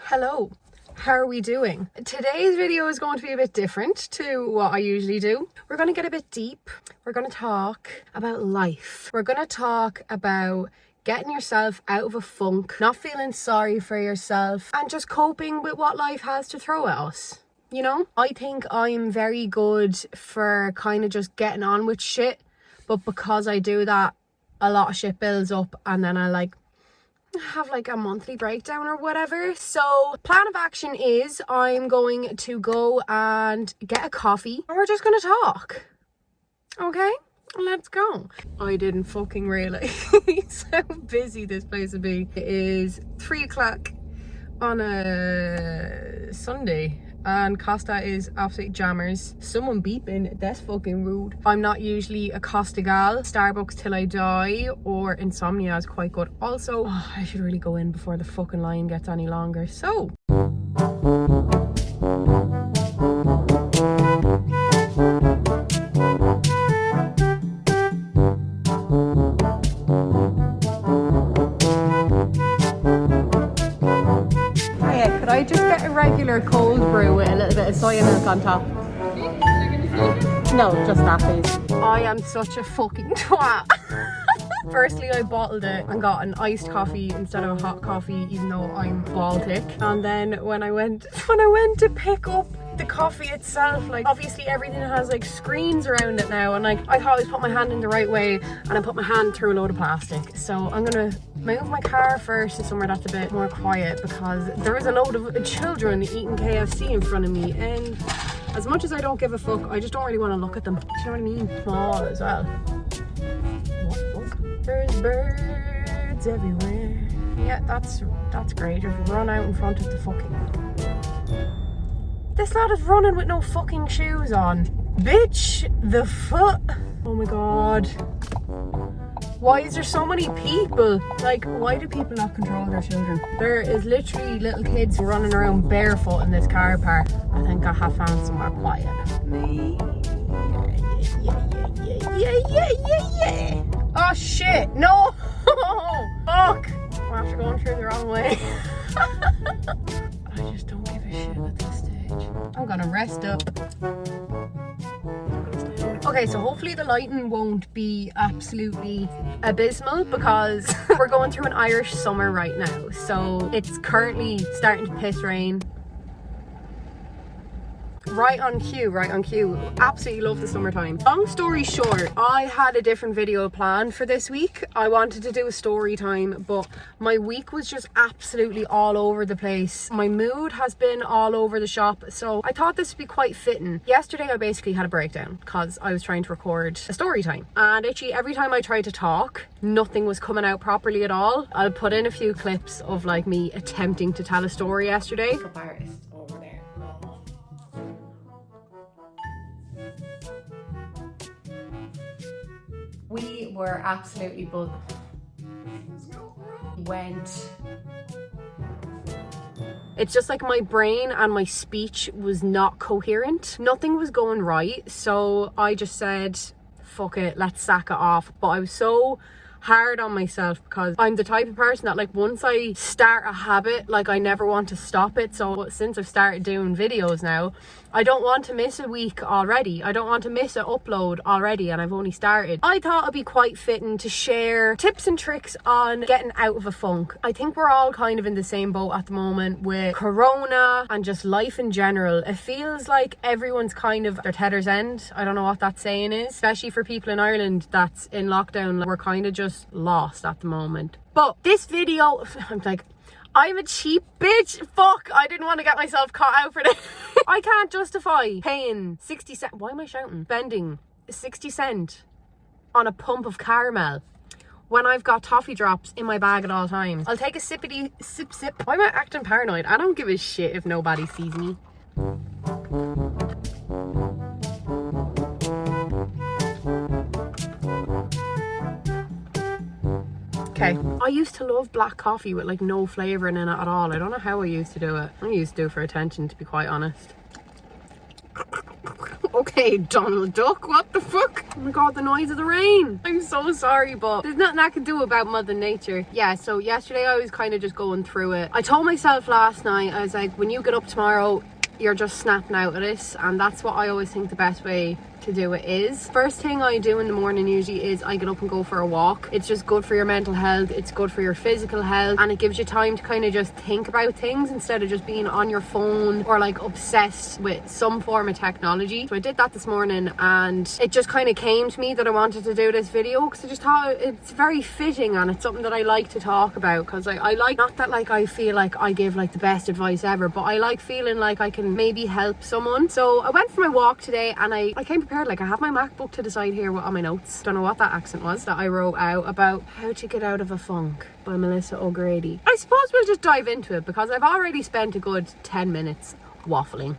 Hello, how are we doing? Today's video is going to be a bit different to what I usually do. We're going to get a bit deep. We're going to talk about life. We're going to talk about getting yourself out of a funk, not feeling sorry for yourself, and just coping with what life has to throw at us. You know, I think I'm very good for kind of just getting on with shit, but because I do that, a lot of shit builds up and then I have like a monthly breakdown or whatever. So plan of action is I'm going to go and get a coffee and we're just going to talk. Okay, let's go. I didn't fucking realize how busy this place would be. It is 3 o'clock on a Sunday and Costa is absolute jammers. Someone beeping, that's fucking rude. I'm not usually a Costa gal. Starbucks till I die or insomnia is quite good. Also, I should really go in before the fucking line gets any longer. So could I just get a regular cold brew with a little bit of soya milk on top? No, just that please. I am such a fucking twat. Firstly, I bottled it and got an iced coffee instead of a hot coffee, even though I'm Baltic. And then when I went to pick up the coffee itself, like obviously everything has like screens around it now, and like I thought I was put my hand in the right way and I put my hand through a load of plastic. So I'm gonna move my car first to somewhere that's a bit more quiet because there is a load of children eating KFC in front of me, and as much as I don't give a fuck, I just don't really want to look at them. Do you know what I mean? Small as well. What fuck? There's birds everywhere. Yeah, that's great. Just run out in front of the fucking... This lad is running with no fucking shoes on. Bitch, the foot. Oh my god. Why is there so many people? Like, why do people not control their children? There is literally little kids running around barefoot in this car park. I think I have found somewhere quiet. Yeah. Oh shit, no! Fuck! I'm after going through the wrong way. I just don't give a shit at this stage. I'm gonna rest up. Okay, so hopefully the lighting won't be absolutely abysmal because we're going through an Irish summer right now. So it's currently starting to piss rain. Right on cue. Absolutely love the summertime. Long story short, I had a different video planned for this week. I wanted to do a story time, but my week was just absolutely all over the place. My mood has been all over the shop, so I thought this would be quite fitting. Yesterday I basically had a breakdown because I was trying to record a story time, and actually every time I tried to talk, nothing was coming out properly at all. I'll put in a few clips of like me attempting to tell a story yesterday. Makeup artist over there. We were absolutely It's just like my brain and my speech was not coherent. Nothing was going right. So I just said, fuck it, let's sack it off. But I was so hard on myself because I'm the type of person that like once I start a habit, like I never want to stop it. So since I've started doing videos now, I don't want to miss a week already. I don't want to miss an upload already, and I've only started. I thought it'd be quite fitting to share tips and tricks on getting out of a funk. I think we're all kind of in the same boat at the moment with Corona and just life in general. It feels like everyone's kind of their tether's end. I don't know what that saying is, especially for people in Ireland that's in lockdown. We're kind of just lost at the moment. But this video, I'm like, I'm a cheap bitch. Fuck, I didn't want to get myself caught out for this. I can't justify paying 60 cents. Why am I shouting? Spending 60 cents on a pump of caramel when I've got toffee drops in my bag at all times. I'll take a sippity sip. Why am I acting paranoid? I don't give a shit if nobody sees me. Okay, I used to love black coffee with like no flavouring in it at all. I don't know how I used to do it. I used to do it for attention, to be quite honest. Okay, Donald Duck, what the fuck? Oh my god, the noise of the rain. I'm so sorry, but there's nothing I can do about Mother Nature. Yeah, so yesterday I was kind of just going through it. I told myself last night, I was like, when you get up tomorrow, you're just snapping out of this. And that's what I always think the best way to do it is. First thing I do in the morning usually is I get up and go for a walk. It's just good for your mental health, it's good for your physical health, and it gives you time to kind of just think about things instead of just being on your phone or like obsessed with some form of technology. So I did that this morning, and it just kind of came to me that I wanted to do this video because I just thought it's very fitting, and it's something that I like to talk about because I like, not that like I feel like I give like the best advice ever, but I like feeling like I can maybe help someone. So I went for my walk today, and I came prepared. Like, I have my MacBook to the side here on my notes. Don't know what that accent was that I wrote out about How to Get Out of a Funk by Melissa O'Grady. I suppose we'll just dive into it because I've already spent a good 10 minutes waffling.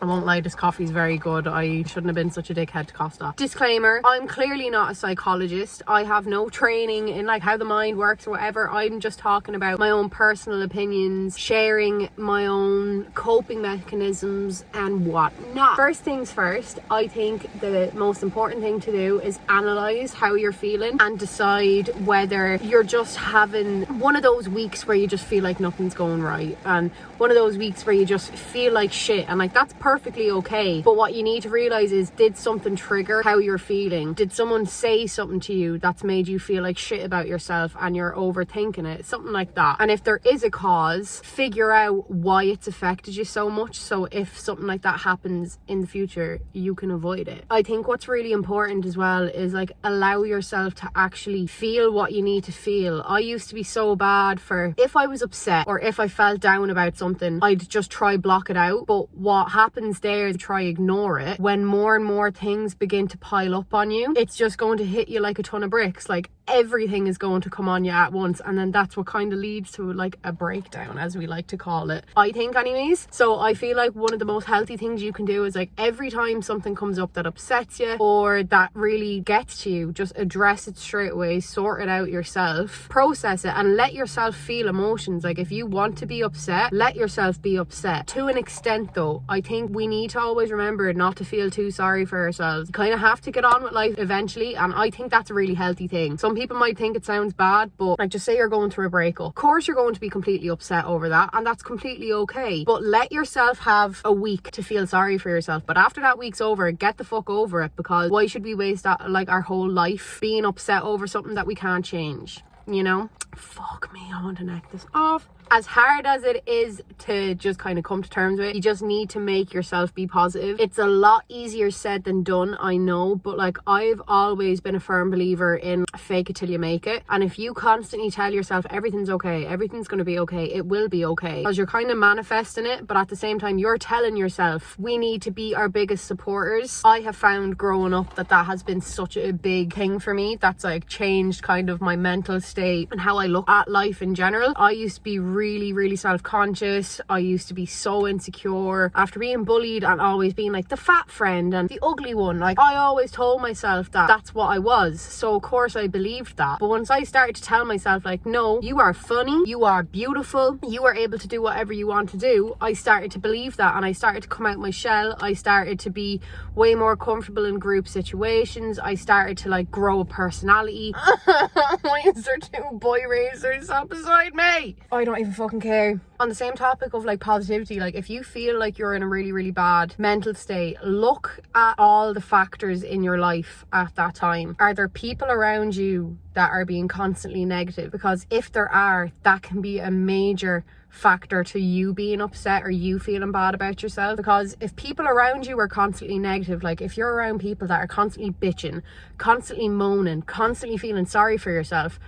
I won't lie, this coffee's very good. I shouldn't have been such a dickhead to Costa. Disclaimer, I'm clearly not a psychologist. I have no training in like how the mind works or whatever. I'm just talking about my own personal opinions, sharing my own coping mechanisms and whatnot. First things first, I think the most important thing to do is analyze how you're feeling and decide whether you're just having one of those weeks where you just feel like nothing's going right, and one of those weeks where you just feel like shit, and like that's perfectly okay. But what you need to realize is, did something trigger how you're feeling? Did someone say something to you that's made you feel like shit about yourself and you're overthinking it? Something like that. And if there is a cause, figure out why it's affected you so much, so if something like that happens in the future, you can avoid it. I think what's really important as well is like allow yourself to actually feel what you need to feel. I used to be so bad for, if I was upset or if I felt down about something, I'd just try block it out. But what happens there is try ignore it. When more and more things begin to pile up on you, it's just going to hit you like a ton of bricks. Like everything is going to come on you at once, and then that's what kind of leads to like a breakdown, as we like to call it, I think anyways. So I feel like one of the most healthy things you can do is like every time something comes up that upsets you or that really gets to you, just address it straight away, sort it out yourself, process it, and let yourself feel emotions. Like if you want to be upset, let yourself be upset to an extent. Though I think we need to always remember not to feel too sorry for ourselves. You kind of have to get on with life eventually, and I think that's a really healthy thing. Some people might think it sounds bad, but like, just say you're going through a breakup. Of course you're going to be completely upset over that, and that's completely okay, but let yourself have a week to feel sorry for yourself. But after that week's over, get the fuck over it, because why should we waste that, like our whole life being upset over something that we can't change, you know? Fuck me, I want to knock this off. As hard as it is to just kind of come to terms with it, you just need to make yourself be positive. It's a lot easier said than done, I know, but like I've always been a firm believer in fake it till you make it. And if you constantly tell yourself everything's okay, everything's going to be okay, it will be okay, because you're kind of manifesting it, but at the same time you're telling yourself we need to be our biggest supporters. I have found growing up that has been such a big thing for me. That's like changed kind of my mental state and how I look at life in general. I used to be really self-conscious. I used to be so insecure after being bullied and always being like the fat friend and the ugly one. Like I always told myself that that's what I was, so of course I believed that. But once I started to tell myself like, no, you are funny, you are beautiful, you are able to do whatever you want to do, I started to believe that, and I started to come out my shell. I started to be way more comfortable in group situations. I started to like grow a personality. Why is there two boy racers up beside me? I don't even fucking care. On the same topic of like positivity, like if you feel like you're in a really bad mental state, look at all the factors in your life at that time. Are there people around you that are being constantly negative? Because if there are, that can be a major factor to you being upset or you feeling bad about yourself. Because if people around you are constantly negative, like if you're around people that are constantly bitching, constantly moaning, constantly feeling sorry for yourself,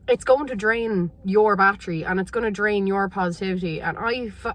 it's going to drain your battery and it's going to drain your positivity. And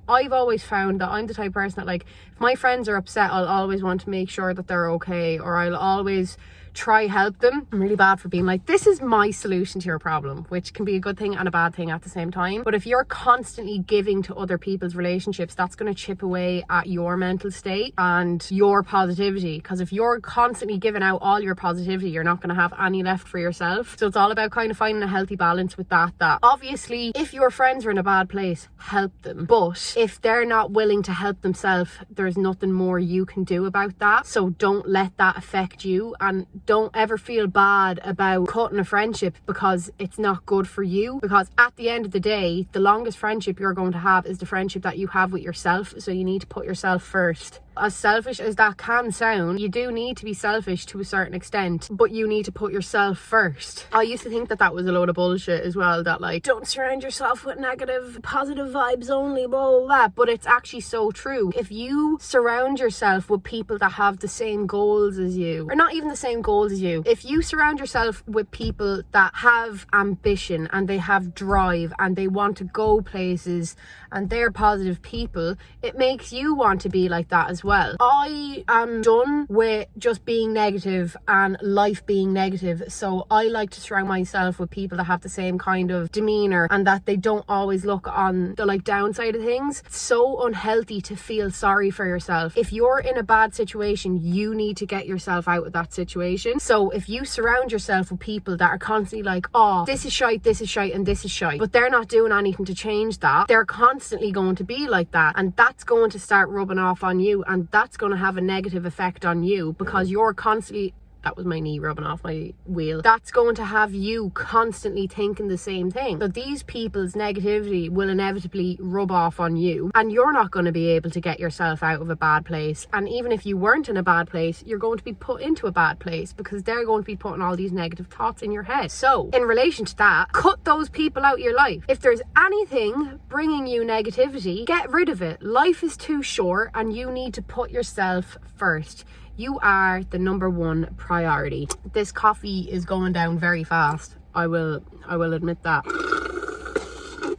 I've always found that I'm the type of person that like, if my friends are upset, I'll always want to make sure that they're okay, or I'll always try help them. I'm really bad for being like, this is my solution to your problem, which can be a good thing and a bad thing at the same time. But if you're constantly giving to other people's relationships, that's going to chip away at your mental state and your positivity. Because if you're constantly giving out all your positivity, you're not going to have any left for yourself. So it's all about kind of finding a healthy balance with that obviously, if your friends are in a bad place, help them. But if they're not willing to help themselves, there's nothing more you can do about that. So don't let that affect you, and don't ever feel bad about cutting a friendship because it's not good for you. Because at the end of the day, the longest friendship you're going to have is the friendship that you have with yourself. So you need to put yourself first. As selfish as that can sound, you do need to be selfish to a certain extent, but you need to put yourself first. I used to think that was a load of bullshit as well, that like, don't surround yourself with negative, positive vibes only, blah, blah, blah. But it's actually so true. If you surround yourself with people that have the same goals as you, or not even the same goals as you, if you surround yourself with people that have ambition and they have drive and they want to go places and they're positive people, it makes you want to be like that as well. I am done with just being negative and life being negative, so I like to surround myself with people that have the same kind of demeanor and that they don't always look on the like downside of things. It's so unhealthy to feel sorry for yourself. If you're in a bad situation, you need to get yourself out of that situation. So if you surround yourself with people that are constantly like, oh, this is shite, and this is shite, but they're not doing anything to change that, they're constantly going to be like that, and that's going to start rubbing off on you, and that's going to have a negative effect on you because you're constantly, that was my knee rubbing off my wheel, that's going to have you constantly thinking the same thing. So these people's negativity will inevitably rub off on you, and you're not going to be able to get yourself out of a bad place. And even if you weren't in a bad place, you're going to be put into a bad place because they're going to be putting all these negative thoughts in your head. So in relation to that, cut those people out of your life. If there's anything bringing you negativity, get rid of it. Life is too short and you need to put yourself first. You are the number one priority. This coffee is going down very fast. I will admit that.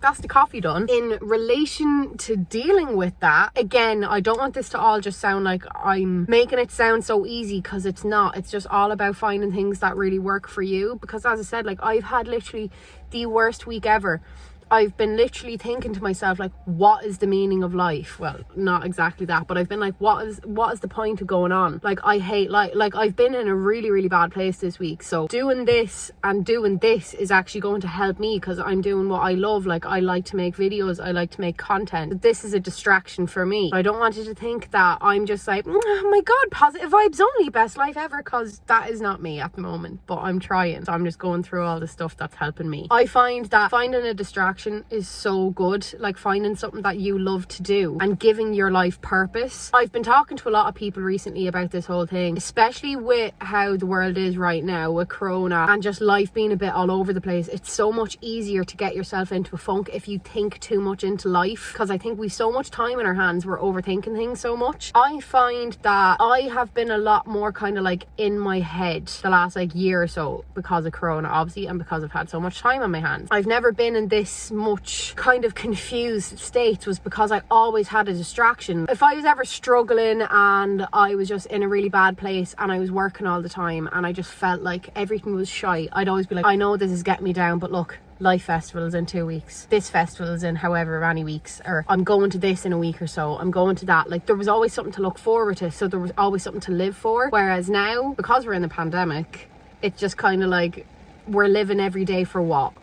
That's the coffee done. In relation to dealing with that, again, I don't want this to all just sound like I'm making it sound so easy, because it's not. It's just all about finding things that really work for you. Because as I said, like, I've had literally the worst week ever. I've been literally thinking to myself, like, what is the meaning of life? Well, not exactly that, but I've been like, what is the point of going on? Like, I hate life. Like, I've been in a really, really bad place this week. So doing this and doing this is actually going to help me, because I'm doing what I love. Like, I like to make videos. I like to make content. This is a distraction for me. I don't want you to think that I'm just like, oh my God, positive vibes only, best life ever, because that is not me at the moment, but I'm trying. So I'm just going through all the stuff that's helping me. I find that finding a distraction is so good, like finding something that you love to do and giving your life purpose. I've been talking to a lot of people recently about this whole thing, especially with how the world is right now with corona and just life being a bit all over the place. It's so much easier to get yourself into a funk if you think too much into life, because I think we've so much time in our hands, we're overthinking things so much. I find that I have been a lot more kind of like in my head the last like year or so because of corona, obviously, and because I've had so much time on my hands. I've never been in this much kind of confused states, was because I always had a distraction. If I was ever struggling and I was just in a really bad place and I was working all the time and I just felt like everything was shite, I'd always be like, I know this is getting me down, but look, Life Festival's in 2 weeks, this festival's in however many weeks, or I'm going to this in a week or so, I'm going to that. Like, there was always something to look forward to, so there was always something to live for. Whereas now, because we're in the pandemic, it's just kind of like we're living every day for what?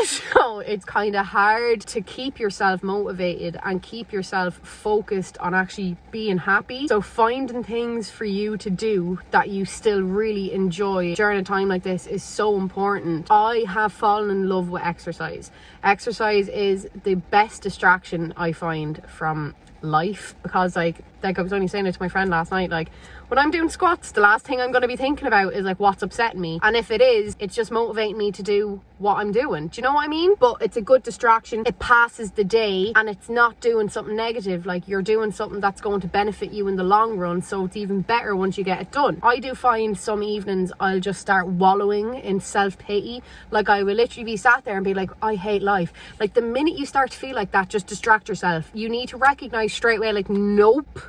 So it's kind of hard to keep yourself motivated and keep yourself focused on actually being happy. So finding things for you to do that you still really enjoy during a time like this is so important. I have fallen in love with exercise. Exercise is the best distraction I find from life, because like I was only saying it to my friend last night, like, when I'm doing squats, the last thing I'm going to be thinking about is like what's upsetting me, and if it is, it's just motivating me to do what I'm doing. Do you know what I mean? But it's a good distraction. It passes the day and it's not doing something negative. Like, you're doing something that's going to benefit you in the long run, so it's even better once you get it done. I do find some evenings I'll just start wallowing in self-pity. Like, I will literally be sat there and be like, I hate life. Like, the minute you start to feel like that, just distract yourself. You need to recognize straight away, like, nope,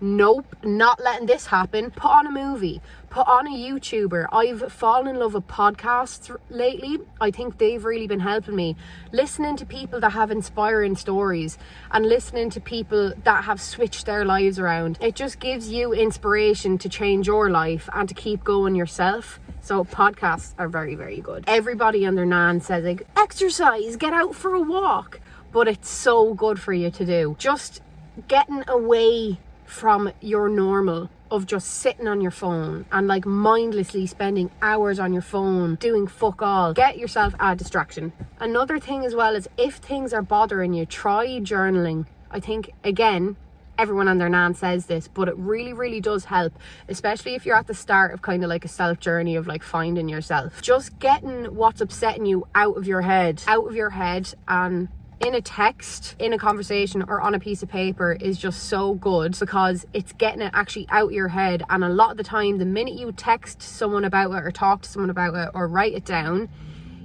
nope, not letting this happen. Put on a movie, put on a YouTuber. I've fallen in love with podcasts lately. I think they've really been helping me. Listening to people that have inspiring stories and listening to people that have switched their lives around. It just gives you inspiration to change your life and to keep going yourself. So podcasts are very, very good. Everybody and their nan says, like, exercise, get out for a walk. But it's so good for you to do. Just getting away from your normal of just sitting on your phone and like mindlessly spending hours on your phone doing fuck all. Get yourself a distraction. Another thing as well is, if things are bothering you, try journaling. I think, again, everyone and their nan says this, but it really, really does help, especially if you're at the start of kind of like a self journey of like finding yourself. Just getting what's upsetting you out of your head and in a text, in a conversation, or on a piece of paper is just so good, because it's getting it actually out your head. And a lot of the time, the minute you text someone about it or talk to someone about it or write it down,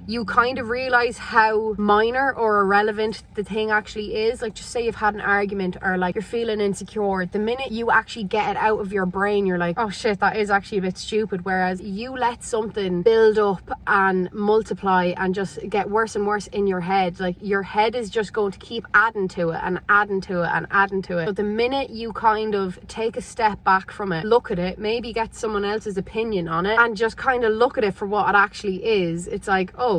you kind of realize how minor or irrelevant the thing actually is. Like, just say you've had an argument or like you're feeling insecure. The minute you actually get it out of your brain, you're like, oh shit, that is actually a bit stupid. Whereas you let something build up and multiply and just get worse and worse in your head, like your head is just going to keep adding to it and adding to it and adding to it. So the minute you kind of take a step back from it, look at it, maybe get someone else's opinion on it and just kind of look at it for what it actually is, it's like, oh,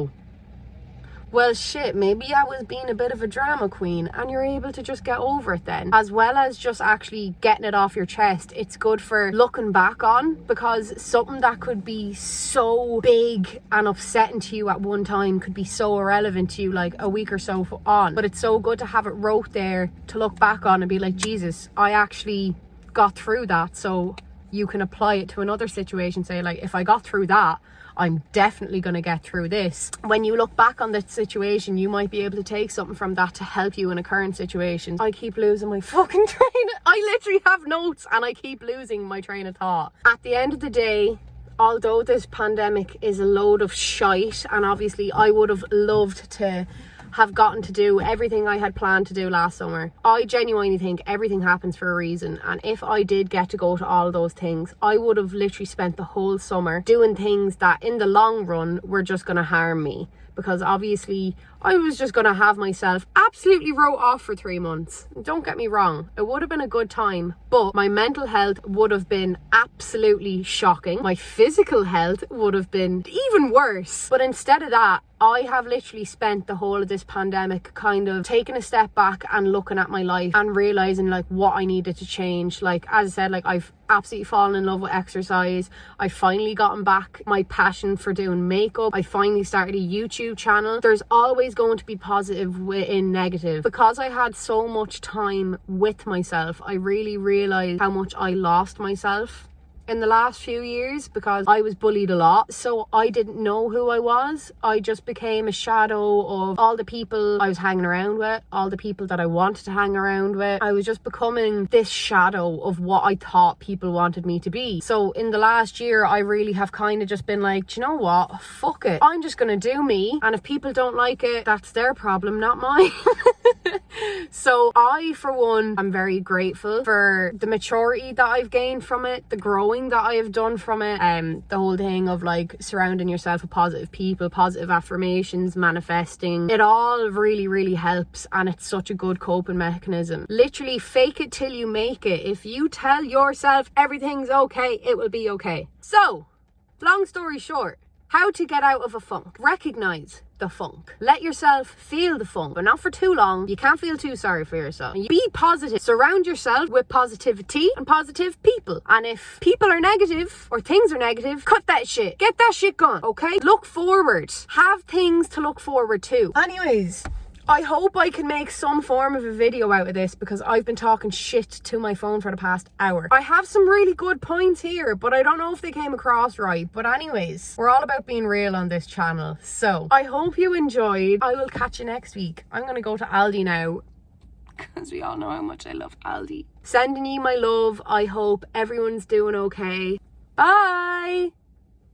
well shit, maybe I was being a bit of a drama queen, and you're able to just get over it then. As well as just actually getting it off your chest, it's good for looking back on, because something that could be so big and upsetting to you at one time could be so irrelevant to you like a week or so on. But it's so good to have it wrote there to look back on and be like, Jesus, I actually got through that. So you can apply it to another situation. Say like, if I got through that, I'm definitely going to get through this. When you look back on that situation, you might be able to take something from that to help you in a current situation. I keep losing my fucking I literally have notes and I keep losing my train of thought. At the end of the day, although this pandemic is a load of shite, and obviously I would have loved to have gotten to do everything I had planned to do last summer, I genuinely think everything happens for a reason. And if I did get to go to all those things, I would have literally spent the whole summer doing things that in the long run were just going to harm me, because obviously I was just going to have myself absolutely wrote off for 3 months. Don't get me wrong, it would have been a good time, but my mental health would have been absolutely shocking. My physical health would have been even worse. But instead of that, I have literally spent the whole of this pandemic kind of taking a step back and looking at my life and realizing like what I needed to change. Like, as I said, like I've absolutely fallen in love with exercise. I finally gotten back my passion for doing makeup. I finally started a YouTube channel. There's always going to be positive within negative. Because I had so much time with myself, I really realized how much I lost myself in the last few years, because I was bullied a lot, so I didn't know who I was. I just became a shadow of all the people I was hanging around with, all the people that I wanted to hang around with. I was just becoming this shadow of what I thought people wanted me to be. So in the last year, I really have kind of just been like, do you know what, fuck it, I'm just gonna do me, and if people don't like it, that's their problem, not mine. So I, for one, am very grateful for the maturity that I've gained from it, the growing that I have done from it, the whole thing of like surrounding yourself with positive people, positive affirmations, manifesting. It all really, really helps, and it's such a good coping mechanism. Literally, fake it till you make it. If you tell yourself everything's okay, it will be okay. So, long story short, how to get out of a funk. Recognize the funk. Let yourself feel the funk, but not for too long. You can't feel too sorry for yourself. Be positive. Surround yourself with positivity and positive people. And if people are negative or things are negative, cut that shit. Get that shit gone, okay? Look forward. Have things to look forward to. Anyways, I hope I can make some form of a video out of this, because I've been talking shit to my phone for the past hour. I have some really good points here, but I don't know if they came across right. But anyways, we're all about being real on this channel. So I hope you enjoyed. I will catch you next week. I'm going to go to Aldi now, because we all know how much I love Aldi. Sending you my love. I hope everyone's doing okay. Bye.